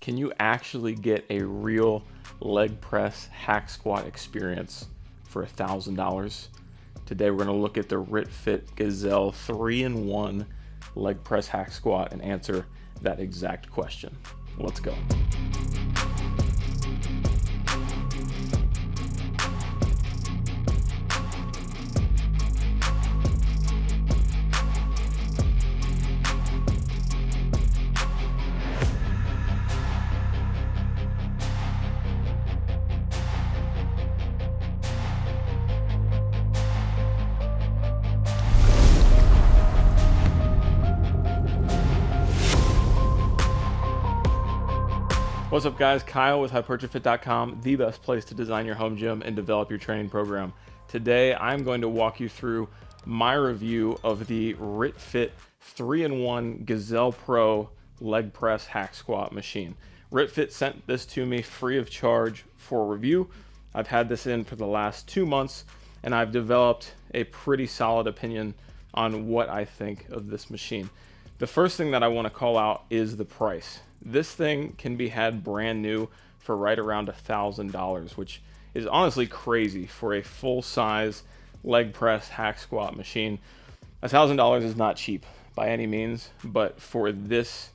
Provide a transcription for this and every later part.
Can you actually get a real leg press hack squat experience for $1,000? Today we're going to look at the RitFit Gazelle 3-in-1 leg press hack squat and answer that exact question. Let's go. What's up guys, Kyle with HypertroFit.com, the best place to design your home gym and develop your training program. Today I'm going to walk you through my review of the RitFit 3-in-1 Gazelle Pro leg press hack squat machine. RitFit sent this to me free of charge for review. I've had this in for the last 2 months and I've developed a pretty solid opinion on what I think of this machine. The first thing that I want to call out is the price. This thing can be had brand new for right around $1,000, which is honestly crazy for a full-size leg press hack squat machine. $1,000 is not cheap by any means, but for this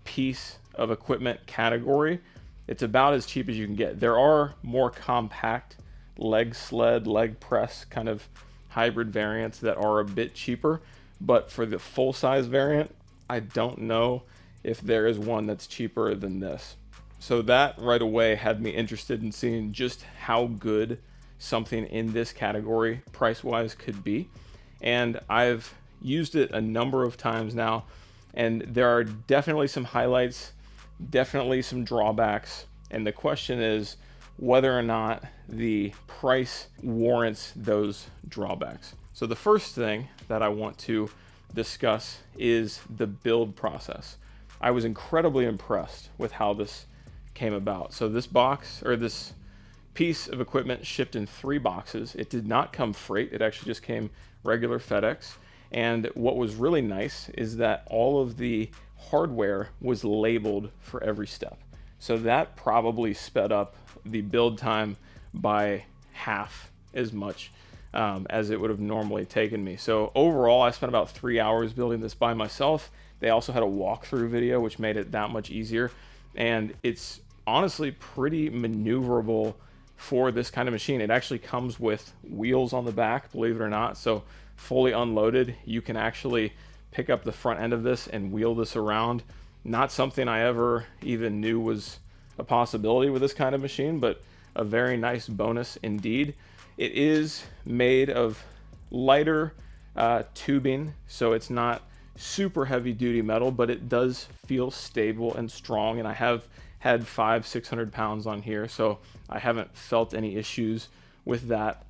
piece of equipment category, it's about as cheap as you can get. There are more compact leg sled, leg press kind of hybrid variants that are a bit cheaper, but for the full-size variant, I don't know if there is one that's cheaper than this. So that right away had me interested in seeing just how good something in this category price-wise could be. And I've used it a number of times now, and there are definitely some highlights, definitely some drawbacks, and the question is whether or not the price warrants those drawbacks. So the first thing that I want to discuss is the build process. I was incredibly impressed with how this came about. So this box, or this piece of equipment, shipped in 3 boxes. It did not come freight, it actually just came regular FedEx. And what was really nice is that all of the hardware was labeled for every step. So that probably sped up the build time by half as much as it would have normally taken me. So overall, I spent about 3 hours building this by myself. They also had a walkthrough video, which made it that much easier. And it's honestly pretty maneuverable for this kind of machine. It actually comes with wheels on the back, believe it or not. So fully unloaded, you can actually pick up the front end of this and wheel this around. Not something I ever even knew was a possibility with this kind of machine, but a very nice bonus indeed. It is made of lighter tubing, so it's not super heavy duty metal, but it does feel stable and strong. And I have had 500-600 pounds on here, so I haven't felt any issues with that.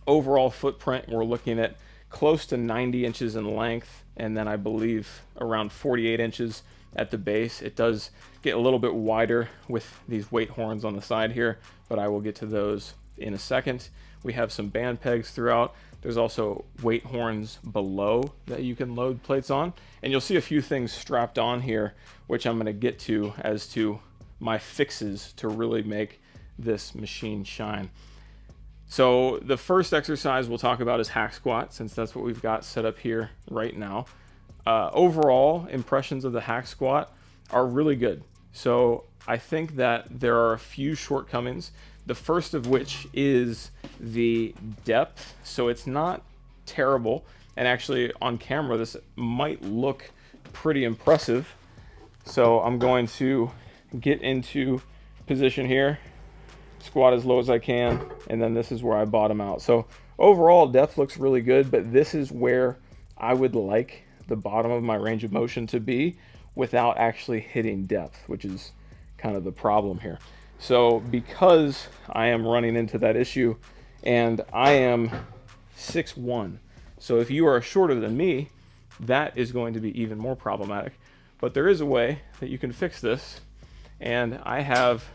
Overall footprint, we're looking at close to 90 inches in length, and then I believe around 48 inches at the base. It does get a little bit wider with these weight horns on the side here, but I will get to those in a second. We have some band pegs throughout. There's also weight horns below that you can load plates on. And you'll see a few things strapped on here, which I'm gonna get to as to my fixes to really make this machine shine. So the first exercise we'll talk about is hack squat, since that's what we've got set up here right now. Overall impressions of the hack squat are really good. So I think that there are a few shortcomings. The first of which is the depth. So it's not terrible. And actually on camera, this might look pretty impressive. So I'm going to get into position here, squat as low as I can, and then this is where I bottom out. So overall depth looks really good, but this is where I would like the bottom of my range of motion to be without actually hitting depth, which is kind of the problem here. So because I am running into that issue, and I am 6'1", so if you are shorter than me, that is going to be even more problematic. But there is a way that you can fix this, and I have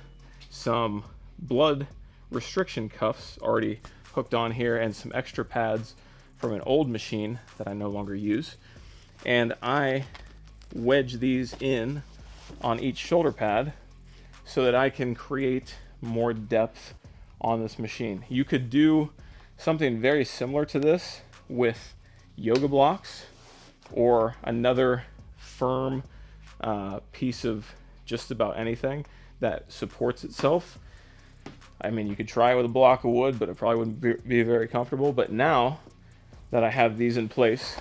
some blood restriction cuffs already hooked on here and some extra pads from an old machine that I no longer use. And I wedge these in on each shoulder pad so that I can create more depth on this machine. You could do something very similar to this with yoga blocks or another firm piece of just about anything that supports itself. I mean, you could try it with a block of wood, but it probably wouldn't be very comfortable. But now that I have these in place,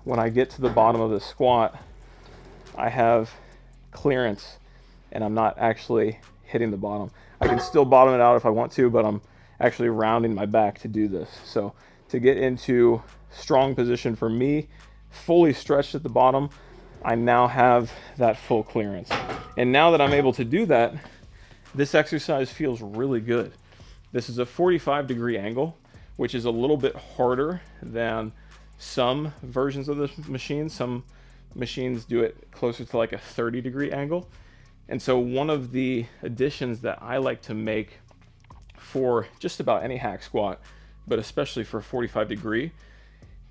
when I get to the bottom of the squat, I have clearance and I'm not actually hitting the bottom. I can still bottom it out if I want to, but I'm actually rounding my back to do this. So to get into strong position for me, fully stretched at the bottom, I now have that full clearance. And now that I'm able to do that, this exercise feels really good. This is a 45-degree angle, which is a little bit harder than some versions of this machine. Some machines do it closer to like a 30-degree angle. And so one of the additions that I like to make for just about any hack squat, but especially for 45-degree,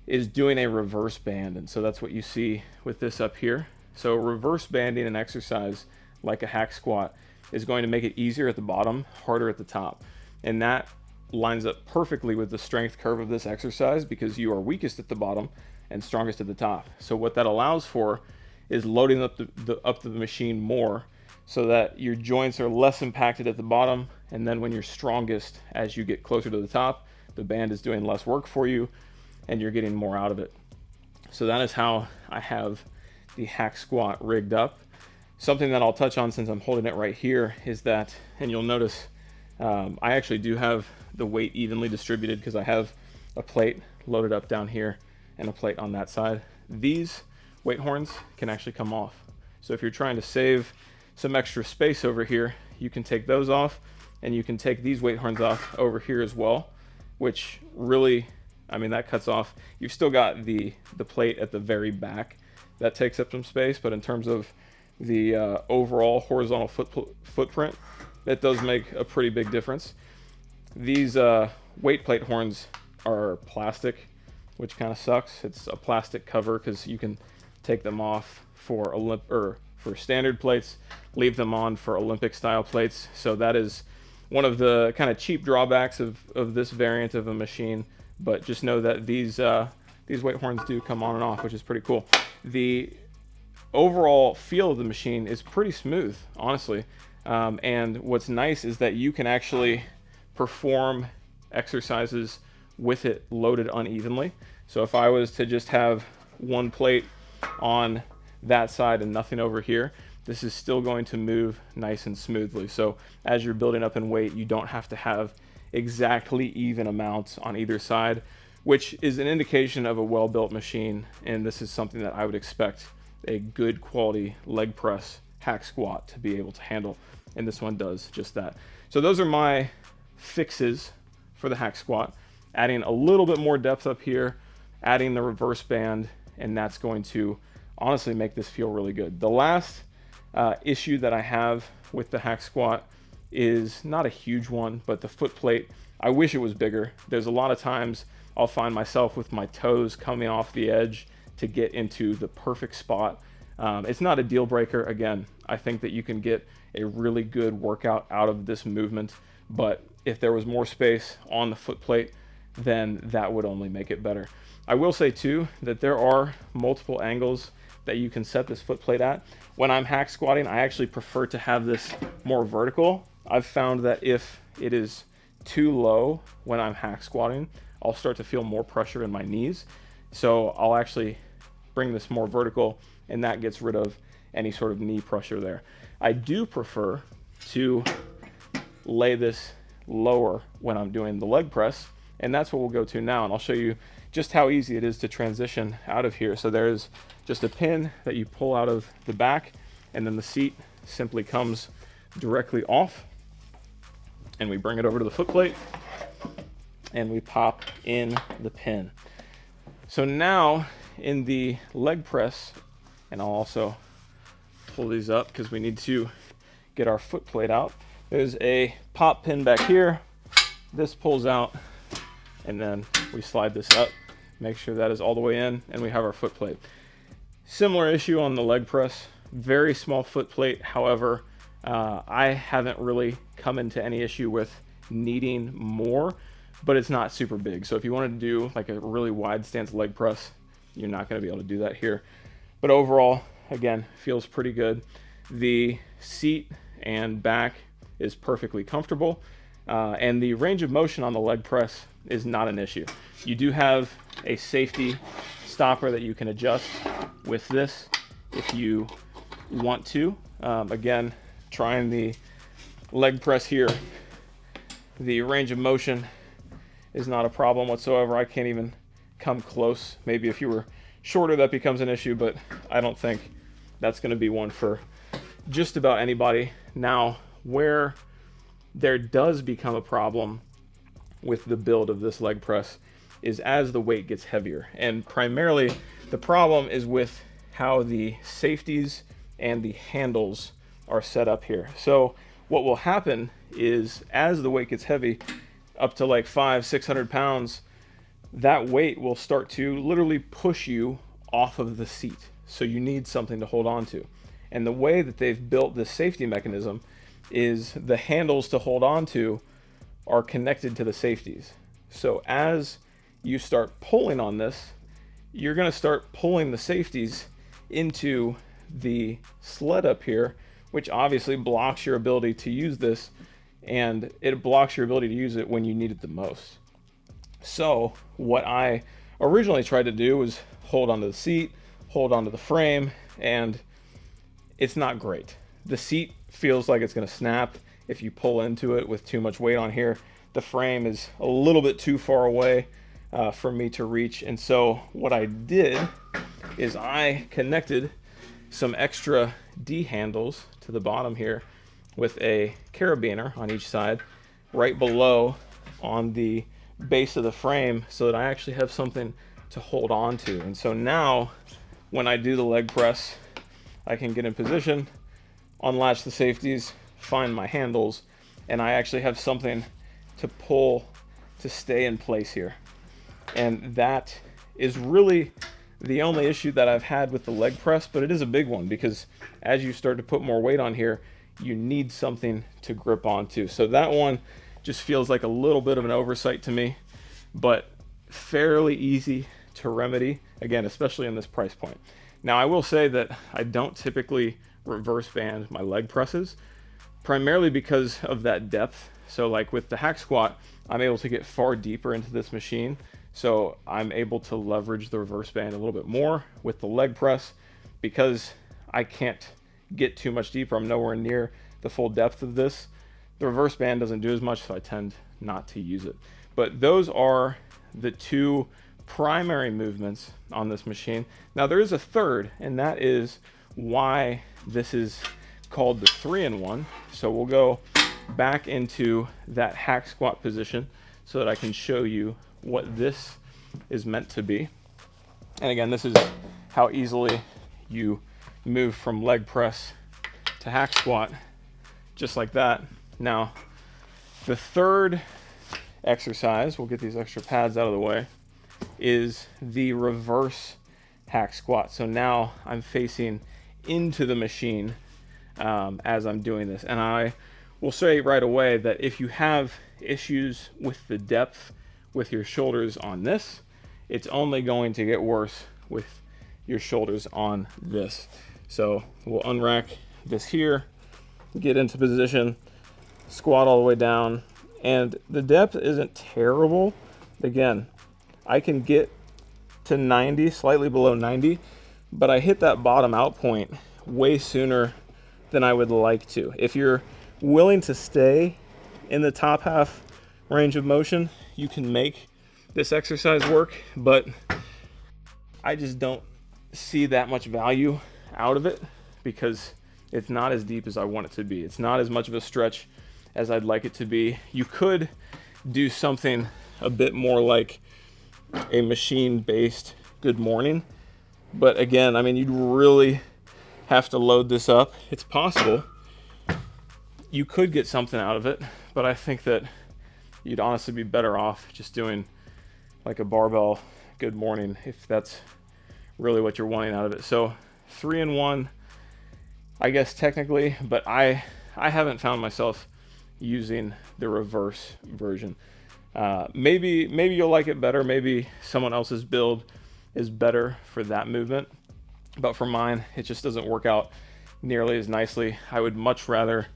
is doing a reverse band. And so that's what you see with this up here. So reverse banding an exercise like a hack squat is going to make it easier at the bottom, harder at the top. And that lines up perfectly with the strength curve of this exercise because you are weakest at the bottom and strongest at the top. So what that allows for is loading up the machine more so that your joints are less impacted at the bottom, and then when you're strongest, as you get closer to the top, the band is doing less work for you and you're getting more out of it. So that is how I have the hack squat rigged up. Something that I'll touch on since I'm holding it right here is that, and you'll notice I actually do have the weight evenly distributed because I have a plate loaded up down here and a plate on that side. These weight horns can actually come off. So if you're trying to save some extra space over here, you can take those off, and you can take these weight horns off over here as well, which really, I mean, that cuts off. You've still got the plate at the very back that takes up some space, but in terms of the overall horizontal footprint, that does make a pretty big difference. These weight plate horns are plastic, which kind of sucks. It's a plastic cover because you can take them off for standard plates, leave them on for Olympic style plates. So that is one of the kind of cheap drawbacks of this variant of a machine. But just know that these weight horns do come on and off, which is pretty cool. The overall feel of the machine is pretty smooth, honestly. And what's nice is that you can actually perform exercises with it loaded unevenly. So if I was to just have one plate on that side and nothing over here, this is still going to move nice and smoothly. So as you're building up in weight, you don't have to have exactly even amounts on either side, which is an indication of a well-built machine. And this is something that I would expect a good quality leg press hack squat to be able to handle. And this one does just that. So those are my fixes for the hack squat. Adding a little bit more depth up here, adding the reverse band, and that's going to honestly make this feel really good. The last issue that I have with the hack squat is not a huge one, but the foot plate. I wish it was bigger. There's a lot of times I'll find myself with my toes coming off the edge to get into the perfect spot. It's not a deal breaker. Again, I think that you can get a really good workout out of this movement, but if there was more space on the foot plate, then that would only make it better. I will say too that there are multiple angles that you can set this foot plate at. When I'm hack squatting, I actually prefer to have this more vertical. I've found that if it is too low when I'm hack squatting, I'll start to feel more pressure in my knees. So I'll actually bring this more vertical, and that gets rid of any sort of knee pressure there. I do prefer to lay this lower when I'm doing the leg press, and that's what we'll go to now, and I'll show you just how easy it is to transition out of here. So there's just a pin that you pull out of the back, and then the seat simply comes directly off, and we bring it over to the foot plate and we pop in the pin. So now in the leg press, and I'll also pull these up because we need to get our foot plate out. There's a pop pin back here. This pulls out, and then we slide this up, make sure that is all the way in, and we have our foot plate. Similar issue on the leg press, very small foot plate. However, I haven't really come into any issue with needing more, but it's not super big. So if you wanted to do like a really wide stance leg press, you're not going to be able to do that here. But overall, again, feels pretty good. The seat and back is perfectly comfortable, and the range of motion on the leg press is not an issue. You do have a safety stopper that you can adjust with this if you want to. Again, trying the leg press here, the range of motion is not a problem whatsoever. I can't even come close. Maybe if you were shorter that becomes an issue, but I don't think that's going to be one for just about anybody. Now, where there does become a problem with the build of this leg press is as the weight gets heavier, and primarily the problem is with how the safeties and the handles are set up here. So what will happen is as the weight gets heavy, up to like 500-600 pounds, that weight will start to literally push you off of the seat. So you need something to hold on to. And the way that they've built this safety mechanism is the handles to hold on to are connected to the safeties. So as you start pulling on this, you're going to start pulling the safeties into the sled up here, which obviously blocks your ability to use this, and it blocks your ability to use it when you need it the most. So what I originally tried to do was hold onto the seat, hold onto the frame, and it's not great. The seat feels like it's going to snap if you pull into it with too much weight on here. The frame is a little bit too far away for me to reach, and so what I did is I connected some extra D handles to the bottom here with a carabiner on each side right below on the base of the frame, so that I actually have something to hold on to. And so now when I do the leg press, I can get in position, unlatch the safeties, find my handles, and I actually have something to pull to stay in place here. And that is really the only issue that I've had with the leg press, but it is a big one because as you start to put more weight on here, you need something to grip onto. So that one just feels like a little bit of an oversight to me, but fairly easy to remedy, again, especially in this price point. Now, I will say that I don't typically reverse band my leg presses, primarily because of that depth. So like with the hack squat, I'm able to get far deeper into this machine, so I'm able to leverage the reverse band a little bit more. With the leg press, because I can't get too much deeper, I'm nowhere near the full depth of this, the reverse band doesn't do as much, so I tend not to use it. But those are the two primary movements on this machine. Now there is a third, and that is why this is called the 3-in-1. So we'll go back into that hack squat position so that I can show you what this is meant to be. And again, this is how easily you move from leg press to hack squat, just like that. Now, the third exercise, we'll get these extra pads out of the way, is the reverse hack squat. So now I'm facing into the machine as I'm doing this. And I will say right away that if you have issues with the depth with your shoulders on this, it's only going to get worse with your shoulders on this. So we'll unrack this here, get into position, squat all the way down, and the depth isn't terrible. Again, I can get to 90, slightly below 90, but I hit that bottom out point way sooner than I would like to. If you're willing to stay in the top half range of motion, you can make this exercise work, but I just don't see that much value out of it because it's not as deep as I want it to be. It's not as much of a stretch as I'd like it to be. You could do something a bit more like a machine-based good morning, but again, I mean, you'd really have to load this up. It's possible you could get something out of it, but I think that you'd honestly be better off just doing like a barbell good morning if that's really what you're wanting out of it. So 3-in-1, I guess technically, but I I haven't found myself using the reverse version. Maybe you'll like it better. Maybe someone else's build is better for that movement. But for mine, it just doesn't work out nearly as nicely. I would much rather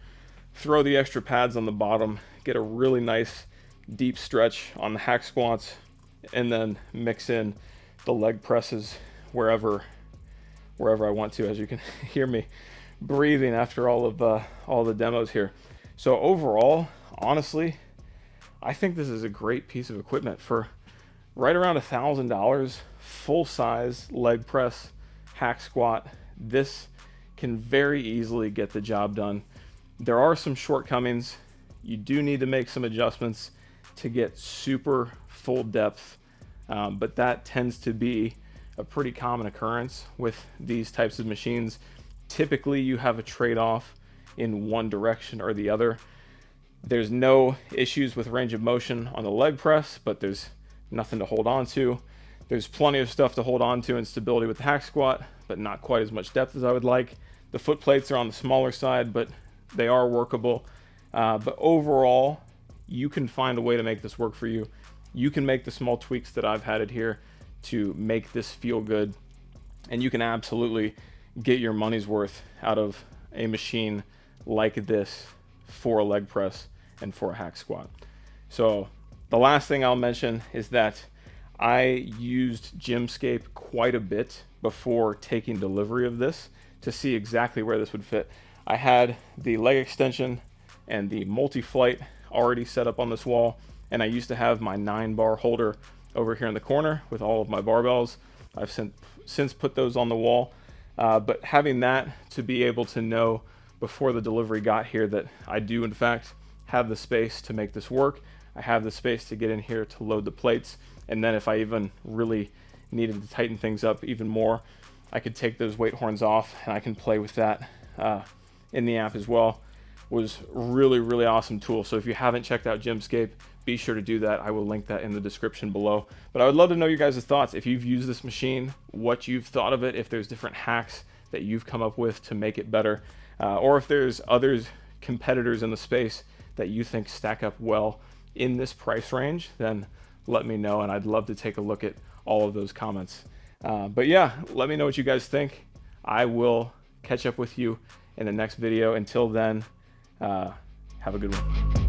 throw the extra pads on the bottom, get a really nice deep stretch on the hack squats, and then mix in the leg presses wherever I want to, as you can hear me breathing after all the demos here. So overall, honestly, I think this is a great piece of equipment for right around $1,000, full size leg press, hack squat. This can very easily get the job done. There are some shortcomings. You do need to make some adjustments to get super full depth, but that tends to be a pretty common occurrence with these types of machines. Typically, you have a trade-off in one direction or the other. There's no issues with range of motion on the leg press, but there's nothing to hold on to. There's plenty of stuff to hold on to and stability with the hack squat, but not quite as much depth as I would like. The foot plates are on the smaller side, but they are workable. But overall, you can find a way to make this work for you. You can make the small tweaks that I've had it here to make this feel good, and you can absolutely get your money's worth out of a machine like this for a leg press and for a hack squat. So the last thing I'll mention is that I used GymScape quite a bit before taking delivery of this to see exactly where this would fit. I had the leg extension and the multi-flight already set up on this wall, and I used to have my 9-bar holder over here in the corner with all of my barbells. I've since put those on the wall, but having that to be able to know before the delivery got here that I do in fact have the space to make this work. I have the space to get in here to load the plates, and then if I even really needed to tighten things up even more, I could take those weight horns off and I can play with that in the app as well. Was really awesome tool. So if you haven't checked out GymScape, be sure to do that. I will link that in the description below. But I would love to know your guys' thoughts. If you've used this machine, what you've thought of it, if there's different hacks that you've come up with to make it better, or if there's other competitors in the space that you think stack up well in this price range, then let me know, and I'd love to take a look at all of those comments. But yeah, let me know what you guys think. I will catch up with you in the next video. Until then, have a good one.